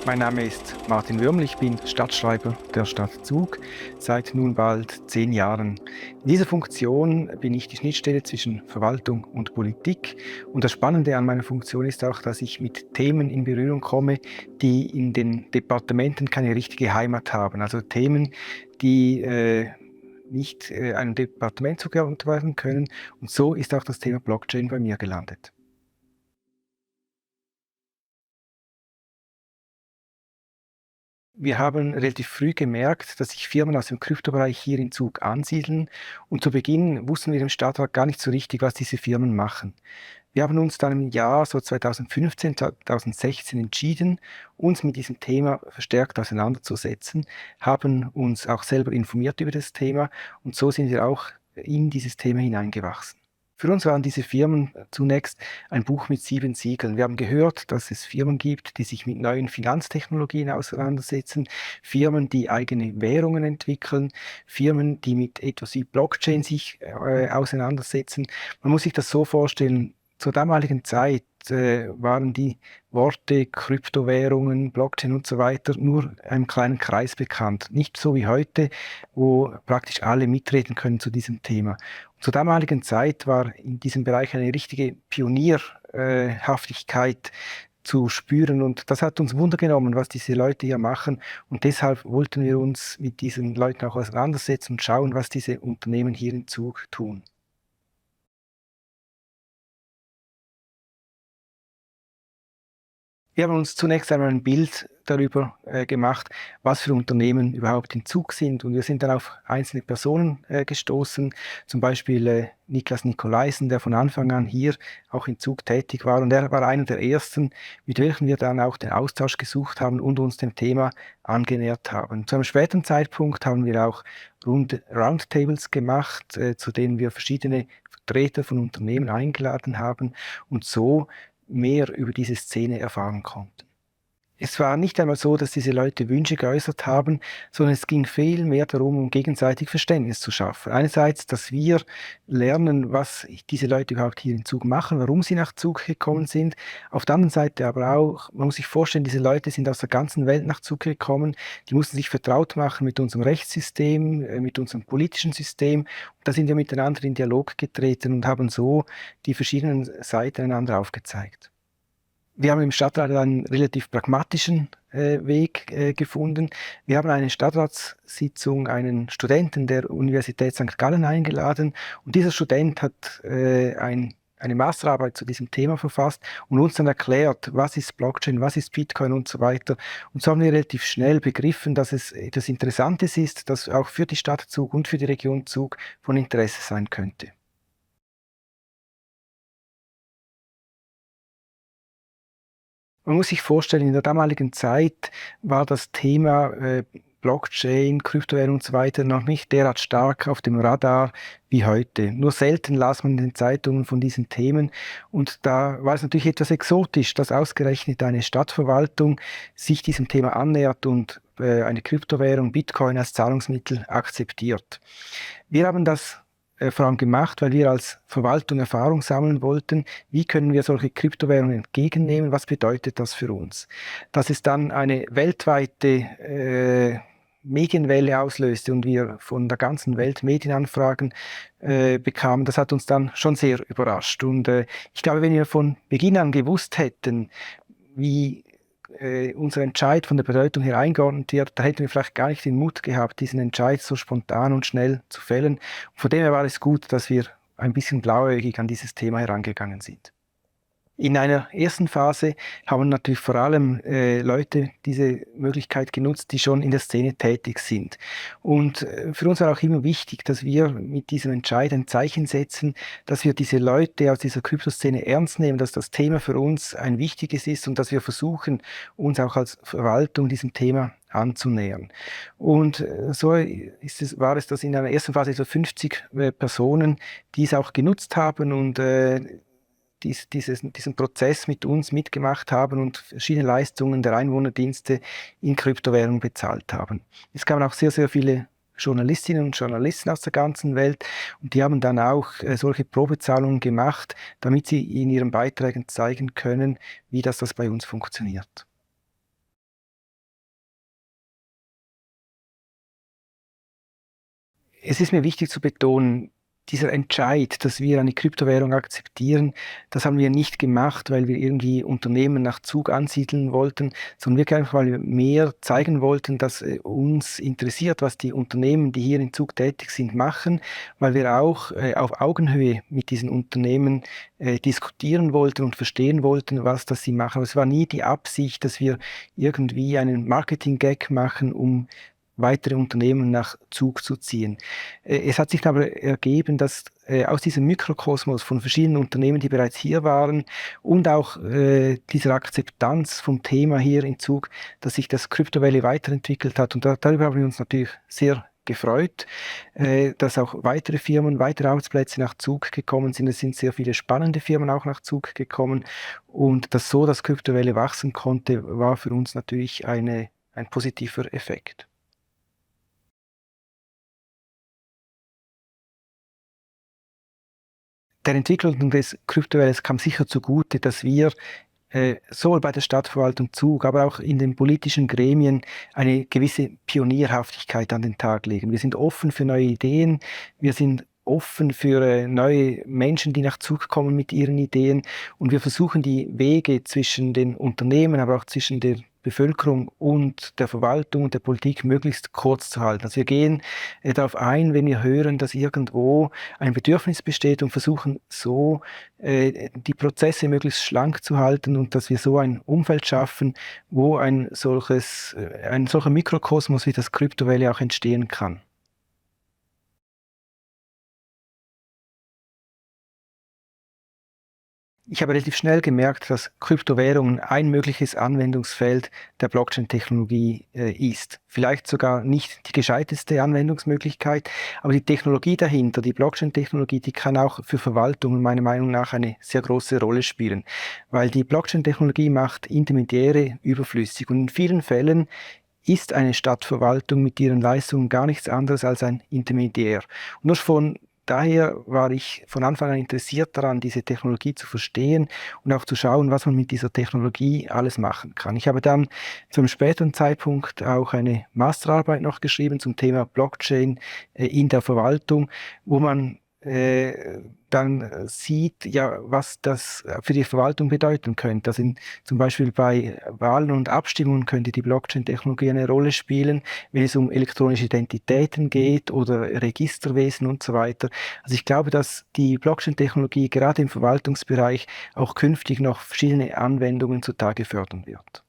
Mein Name ist Martin Würml, ich bin Stadtschreiber der Stadt Zug seit nun bald 10 Jahren. In dieser Funktion bin ich die Schnittstelle zwischen Verwaltung und Politik. Und das Spannende an meiner Funktion ist auch, dass ich mit Themen in Berührung komme, die in den Departementen keine richtige Heimat haben. Also Themen, die nicht einem Departement zugeordnet werden können. Und so ist auch das Thema Blockchain bei mir gelandet. Wir haben relativ früh gemerkt, dass sich Firmen aus dem Kryptobereich hier in Zug ansiedeln, und zu Beginn wussten wir im Stadtrat gar nicht so richtig, was diese Firmen machen. Wir haben uns dann im Jahr so 2015, 2016 entschieden, uns mit diesem Thema verstärkt auseinanderzusetzen, haben uns auch selber informiert über das Thema, und so sind wir auch in dieses Thema hineingewachsen. Für uns waren diese Firmen zunächst ein Buch mit 7 Siegeln. Wir haben gehört, dass es Firmen gibt, die sich mit neuen Finanztechnologien auseinandersetzen, Firmen, die eigene Währungen entwickeln, Firmen, die mit etwas wie Blockchain sich auseinandersetzen. Man muss sich das so vorstellen: Zur damaligen Zeit waren die Worte Kryptowährungen, Blockchain und so weiter nur einem kleinen Kreis bekannt. Nicht so wie heute, wo praktisch alle mitreden können zu diesem Thema. Zur damaligen Zeit war in diesem Bereich eine richtige Pionierhaftigkeit zu spüren, und das hat uns Wunder genommen, was diese Leute hier machen, und deshalb wollten wir uns mit diesen Leuten auch auseinandersetzen und schauen, was diese Unternehmen hier in Zug tun. Wir haben uns zunächst einmal ein Bild darüber gemacht, was für Unternehmen überhaupt in Zug sind, und wir sind dann auf einzelne Personen gestoßen, zum Beispiel Niklas Nikolaisen, der von Anfang an hier auch in Zug tätig war, und er war einer der ersten, mit welchen wir dann auch den Austausch gesucht haben und uns dem Thema angenähert haben. Zu einem späteren Zeitpunkt haben wir auch Roundtables gemacht, zu denen wir verschiedene Vertreter von Unternehmen eingeladen haben und so mehr über diese Szene erfahren konnten. Es war nicht einmal so, dass diese Leute Wünsche geäußert haben, sondern es ging vielmehr darum, um gegenseitig Verständnis zu schaffen. Einerseits, dass wir lernen, was diese Leute überhaupt hier in Zug machen, warum sie nach Zug gekommen sind. Auf der anderen Seite aber auch, man muss sich vorstellen, diese Leute sind aus der ganzen Welt nach Zug gekommen, die mussten sich vertraut machen mit unserem Rechtssystem, mit unserem politischen System. Da sind wir miteinander in Dialog getreten und haben so die verschiedenen Seiten einander aufgezeigt. Wir haben im Stadtrat einen relativ pragmatischen Weg gefunden. Wir haben eine Stadtratssitzung einen Studenten der Universität St. Gallen eingeladen, und dieser Student hat eine Masterarbeit zu diesem Thema verfasst und uns dann erklärt, was ist Blockchain, was ist Bitcoin und so weiter. Und so haben wir relativ schnell begriffen, dass es etwas Interessantes ist, das auch für die Stadt Zug und für die Region Zug von Interesse sein könnte. Man muss sich vorstellen, in der damaligen Zeit war das Thema Blockchain, Kryptowährung und so weiter noch nicht derart stark auf dem Radar wie heute. Nur selten las man in den Zeitungen von diesen Themen, und da war es natürlich etwas exotisch, dass ausgerechnet eine Stadtverwaltung sich diesem Thema annähert und eine Kryptowährung, Bitcoin als Zahlungsmittel akzeptiert. Wir haben das vor allem gemacht, weil wir als Verwaltung Erfahrung sammeln wollten. Wie können wir solche Kryptowährungen entgegennehmen? Was bedeutet das für uns? Dass es dann eine weltweite Medienwelle auslöste und wir von der ganzen Welt Medienanfragen bekamen, das hat uns dann schon sehr überrascht. Und ich glaube, wenn wir von Beginn an gewusst hätten, wie unser Entscheid von der Bedeutung her eingeordnet wird, da hätten wir vielleicht gar nicht den Mut gehabt, diesen Entscheid so spontan und schnell zu fällen. Und von dem her war es gut, dass wir ein bisschen blauäugig an dieses Thema herangegangen sind. In einer ersten Phase haben natürlich vor allem Leute diese Möglichkeit genutzt, die schon in der Szene tätig sind. Und für uns war auch immer wichtig, dass wir mit diesem Entscheid ein Zeichen setzen, dass wir diese Leute aus dieser Kryptoszene ernst nehmen, dass das Thema für uns ein wichtiges ist und dass wir versuchen, uns auch als Verwaltung diesem Thema anzunähern. Und so war es, dass in einer ersten Phase so 50 Personen dies auch genutzt haben und diesen Prozess mit uns mitgemacht haben und verschiedene Leistungen der Einwohnerdienste in Kryptowährungen bezahlt haben. Es kamen auch sehr, sehr viele Journalistinnen und Journalisten aus der ganzen Welt, und die haben dann auch solche Probezahlungen gemacht, damit sie in ihren Beiträgen zeigen können, wie das bei uns funktioniert. Es ist mir wichtig zu betonen, dieser Entscheid, dass wir eine Kryptowährung akzeptieren, das haben wir nicht gemacht, weil wir irgendwie Unternehmen nach Zug ansiedeln wollten, sondern wirklich einfach, weil wir mehr zeigen wollten, dass uns interessiert, was die Unternehmen, die hier in Zug tätig sind, machen, weil wir auch auf Augenhöhe mit diesen Unternehmen diskutieren wollten und verstehen wollten, was das sie machen. Aber es war nie die Absicht, dass wir irgendwie einen Marketing-Gag machen, um weitere Unternehmen nach Zug zu ziehen. Es hat sich aber ergeben, dass aus diesem Mikrokosmos von verschiedenen Unternehmen, die bereits hier waren und auch dieser Akzeptanz vom Thema hier in Zug, dass sich das Crypto Valley weiterentwickelt hat. Und darüber haben wir uns natürlich sehr gefreut, dass auch weitere Firmen, weitere Arbeitsplätze nach Zug gekommen sind. Es sind sehr viele spannende Firmen auch nach Zug gekommen. Und dass so das Crypto Valley wachsen konnte, war für uns natürlich ein positiver Effekt. Der Entwicklung des Kryptowährungen kam sicher zugute, dass wir sowohl bei der Stadtverwaltung Zug, aber auch in den politischen Gremien eine gewisse Pionierhaftigkeit an den Tag legen. Wir sind offen für neue Ideen, wir sind offen für neue Menschen, die nach Zug kommen mit ihren Ideen, und wir versuchen die Wege zwischen den Unternehmen, aber auch zwischen der Bevölkerung und der Verwaltung und der Politik möglichst kurz zu halten. Also wir gehen darauf ein, wenn wir hören, dass irgendwo ein Bedürfnis besteht, und versuchen so die Prozesse möglichst schlank zu halten, und dass wir so ein Umfeld schaffen, wo ein solcher Mikrokosmos wie das Crypto Valley auch entstehen kann. Ich habe relativ schnell gemerkt, dass Kryptowährungen ein mögliches Anwendungsfeld der Blockchain-Technologie ist. Vielleicht sogar nicht die gescheiteste Anwendungsmöglichkeit, aber die Technologie dahinter, die Blockchain-Technologie, die kann auch für Verwaltungen meiner Meinung nach eine sehr große Rolle spielen, weil die Blockchain-Technologie macht Intermediäre überflüssig, und in vielen Fällen ist eine Stadtverwaltung mit ihren Leistungen gar nichts anderes als ein Intermediär. Und nur von daher war ich von Anfang an interessiert daran, diese Technologie zu verstehen und auch zu schauen, was man mit dieser Technologie alles machen kann. Ich habe dann zu einem späteren Zeitpunkt auch eine Masterarbeit noch geschrieben zum Thema Blockchain in der Verwaltung, wo man dann sieht, ja, was das für die Verwaltung bedeuten könnte. Also zum Beispiel bei Wahlen und Abstimmungen könnte die Blockchain-Technologie eine Rolle spielen, wenn es um elektronische Identitäten geht oder Registerwesen und so weiter. Also ich glaube, dass die Blockchain-Technologie gerade im Verwaltungsbereich auch künftig noch verschiedene Anwendungen zutage fördern wird.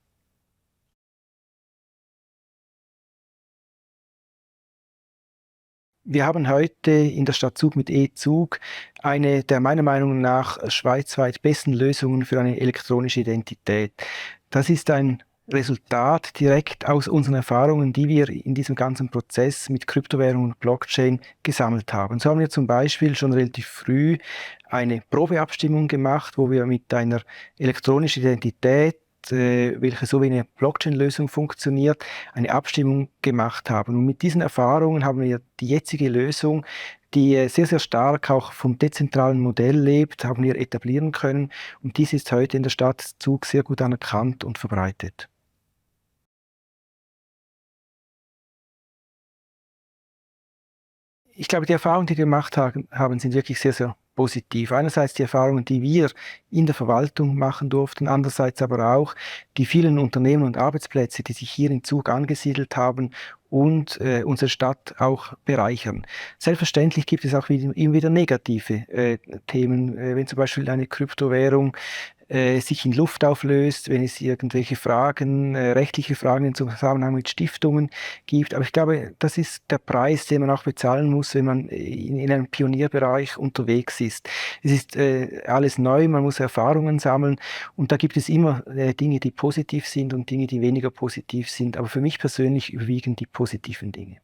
Wir haben heute in der Stadt Zug mit E-Zug eine der meiner Meinung nach schweizweit besten Lösungen für eine elektronische Identität. Das ist ein Resultat direkt aus unseren Erfahrungen, die wir in diesem ganzen Prozess mit Kryptowährung und Blockchain gesammelt haben. So haben wir zum Beispiel schon relativ früh eine Probeabstimmung gemacht, wo wir mit einer elektronischen Identität, welche so wie eine Blockchain-Lösung funktioniert, eine Abstimmung gemacht haben. Und mit diesen Erfahrungen haben wir die jetzige Lösung, die sehr, sehr stark auch vom dezentralen Modell lebt, haben wir etablieren können. Und dies ist heute in der Stadt Zug sehr gut anerkannt und verbreitet. Ich glaube, die Erfahrungen, die wir gemacht haben, sind wirklich sehr, sehr positiv. Einerseits die Erfahrungen, die wir in der Verwaltung machen durften, andererseits aber auch die vielen Unternehmen und Arbeitsplätze, die sich hier in Zug angesiedelt haben und unsere Stadt auch bereichern. Selbstverständlich gibt es auch immer wieder negative Themen, wenn zum Beispiel eine Kryptowährung sich in Luft auflöst, wenn es irgendwelche Fragen, rechtliche Fragen im Zusammenhang mit Stiftungen gibt. Aber ich glaube, das ist der Preis, den man auch bezahlen muss, wenn man in einem Pionierbereich unterwegs ist. Es ist alles neu, man muss Erfahrungen sammeln, und da gibt es immer Dinge, die positiv sind und Dinge, die weniger positiv sind. Aber für mich persönlich überwiegen die positiven Dinge.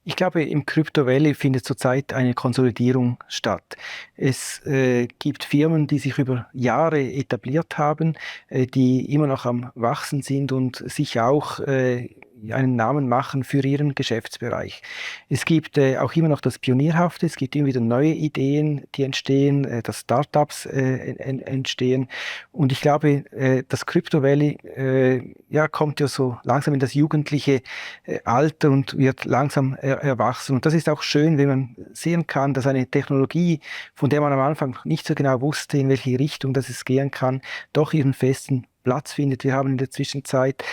Ich glaube, im Crypto Valley findet zurzeit eine Konsolidierung statt. Es gibt Firmen, die sich über Jahre etabliert haben, die immer noch am Wachsen sind und sich auch einen Namen machen für ihren Geschäftsbereich. Es gibt auch immer noch das Pionierhafte, es gibt immer wieder neue Ideen, die entstehen, dass Startups entstehen. Und ich glaube, das Crypto Valley ja, kommt ja so langsam in das jugendliche Alter und wird langsam erwachsen. Und das ist auch schön, wenn man sehen kann, dass eine Technologie, von der man am Anfang nicht so genau wusste, in welche Richtung das es gehen kann, doch ihren festen Platz findet. Wir haben in der Zwischenzeit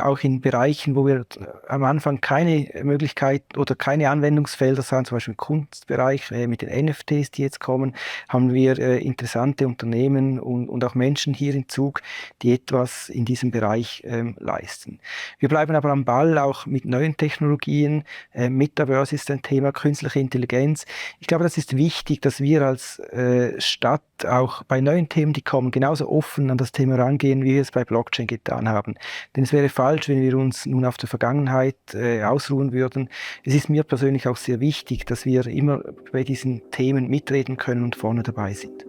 auch in Bereichen, wo wir am Anfang keine Möglichkeit oder keine Anwendungsfelder sahen, zum Beispiel im Kunstbereich mit den NFTs, die jetzt kommen, haben wir interessante Unternehmen und auch Menschen hier im Zug, die etwas in diesem Bereich leisten. Wir bleiben aber am Ball auch mit neuen Technologien. Metaverse ist ein Thema, künstliche Intelligenz. Ich glaube, das ist wichtig, dass wir als Stadt auch bei neuen Themen, die kommen, genauso offen an das Thema rangehen, wie wir es bei Blockchain getan haben. Denn es wäre falsch, wenn wir uns nun auf der Vergangenheit ausruhen würden. Es ist mir persönlich auch sehr wichtig, dass wir immer bei diesen Themen mitreden können und vorne dabei sind.